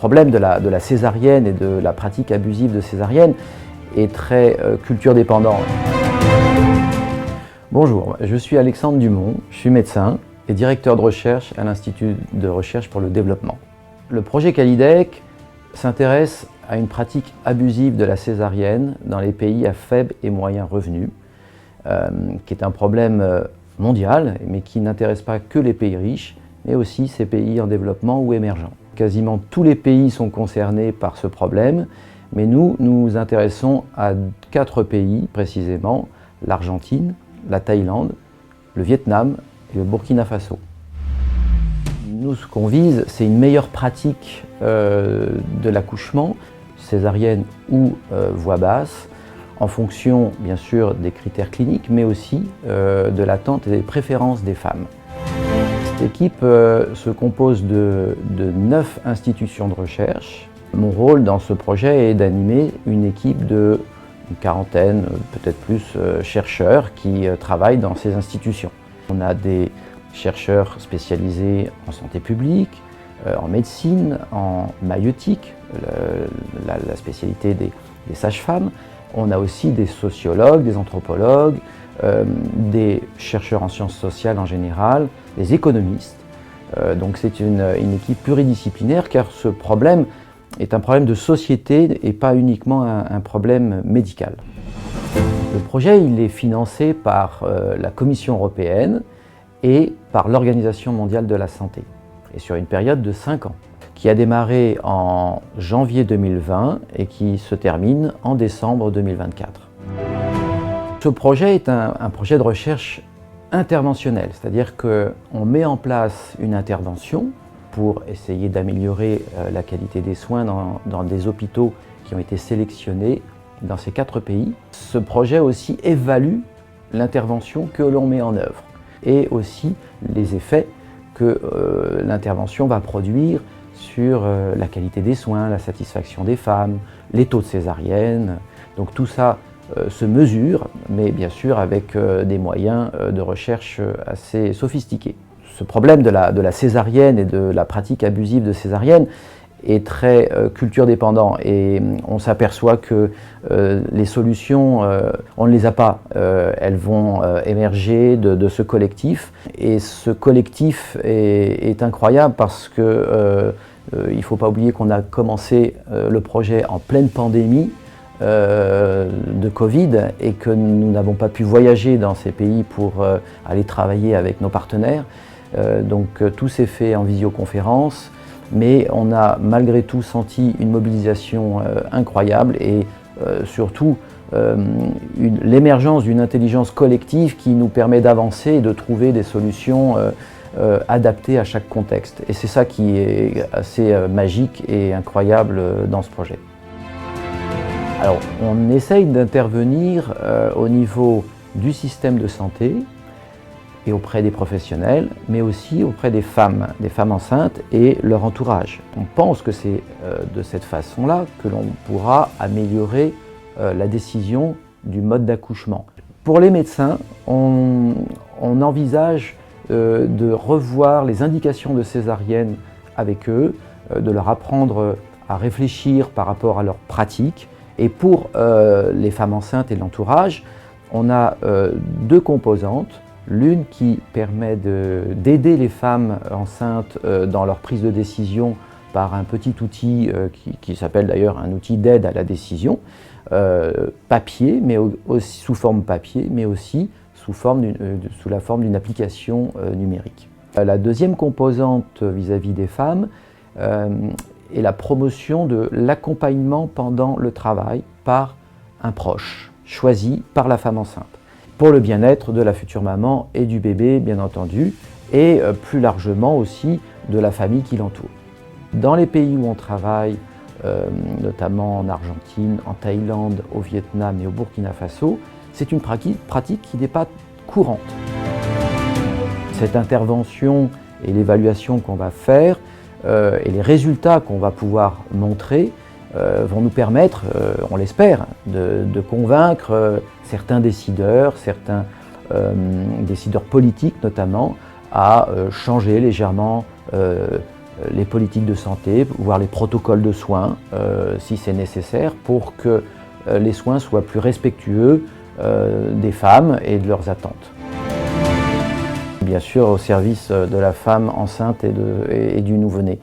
problème de la césarienne et de la pratique abusive de césarienne est très culture dépendant. Bonjour, je suis Alexandre Dumont, je suis médecin et directeur de recherche à l'Institut de recherche pour le développement. Le projet Calidec s'intéresse à une pratique abusive de la césarienne dans les pays à faible et moyen revenu, qui est un problème mondial, mais qui n'intéresse pas que les pays riches, mais aussi ces pays en développement ou émergents. Quasiment tous les pays sont concernés par ce problème, mais nous nous intéressons à 4 pays précisément, l'Argentine, la Thaïlande, le Vietnam et le Burkina Faso. Nous, ce qu'on vise, c'est une meilleure pratique de l'accouchement, césarienne ou voix basse, en fonction, bien sûr, des critères cliniques, mais aussi de l'attente et des préférences des femmes. Cette équipe se compose de 9 institutions de recherche. Mon rôle dans ce projet est d'animer une équipe de une quarantaine, peut-être plus, chercheurs qui travaillent dans ces institutions. On a des chercheurs spécialisés en santé publique, en médecine, en maïeutique, la spécialité des sages-femmes. On a aussi des sociologues, des anthropologues, des chercheurs en sciences sociales en général, des économistes. Donc c'est une équipe pluridisciplinaire car ce problème est un problème de société et pas uniquement un problème médical. Le projet il est financé par la Commission européenne et par l'Organisation mondiale de la santé, et sur une période de 5 ans, qui a démarré en janvier 2020 et qui se termine en décembre 2024. Ce projet est un projet de recherche interventionnel, c'est-à-dire qu'on met en place une intervention pour essayer d'améliorer la qualité des soins dans des hôpitaux qui ont été sélectionnés dans ces 4 pays. Ce projet aussi évalue l'intervention que l'on met en œuvre et aussi les effets que l'intervention va produire sur la qualité des soins, la satisfaction des femmes, les taux de césarienne. Donc tout ça se mesure, mais bien sûr avec des moyens de recherche assez sophistiqués. Ce problème de la césarienne et de la pratique abusive de césarienne est très culture dépendant et on s'aperçoit que les solutions, on ne les a pas. Elles vont émerger de ce collectif et ce collectif est incroyable parce que il ne faut pas oublier qu'on a commencé le projet en pleine pandémie de Covid et que nous n'avons pas pu voyager dans ces pays pour aller travailler avec nos partenaires. Donc tout s'est fait en visioconférence, mais on a malgré tout senti une mobilisation incroyable et surtout l'émergence d'une intelligence collective qui nous permet d'avancer et de trouver des solutions adaptées à chaque contexte. Et c'est ça qui est assez magique et incroyable dans ce projet. Alors, on essaye d'intervenir au niveau du système de santé et auprès des professionnels, mais aussi auprès des femmes enceintes et leur entourage. On pense que c'est de cette façon-là que l'on pourra améliorer la décision du mode d'accouchement. Pour les médecins, on envisage de revoir les indications de césarienne avec eux, de leur apprendre à réfléchir par rapport à leur pratique. Et pour les femmes enceintes et l'entourage, on a 2 composantes. L'une qui permet d'aider les femmes enceintes dans leur prise de décision par un petit outil qui s'appelle d'ailleurs un outil d'aide à la décision, papier, mais aussi sous forme papier, mais aussi sous la forme d'une application numérique. La deuxième composante vis-à-vis des femmes est la promotion de l'accompagnement pendant le travail par un proche, choisi par la femme enceinte, pour le bien-être de la future maman et du bébé, bien entendu, et plus largement aussi de la famille qui l'entoure. Dans les pays où on travaille, notamment en Argentine, en Thaïlande, au Vietnam et au Burkina Faso, c'est une pratique qui n'est pas courante. Cette intervention et l'évaluation qu'on va faire et les résultats qu'on va pouvoir montrer vont nous permettre, on l'espère, de convaincre certains décideurs décideurs politiques notamment, à changer légèrement les politiques de santé, voire les protocoles de soins, si c'est nécessaire, pour que les soins soient plus respectueux des femmes et de leurs attentes. Bien sûr, au service de la femme enceinte et du nouveau-né.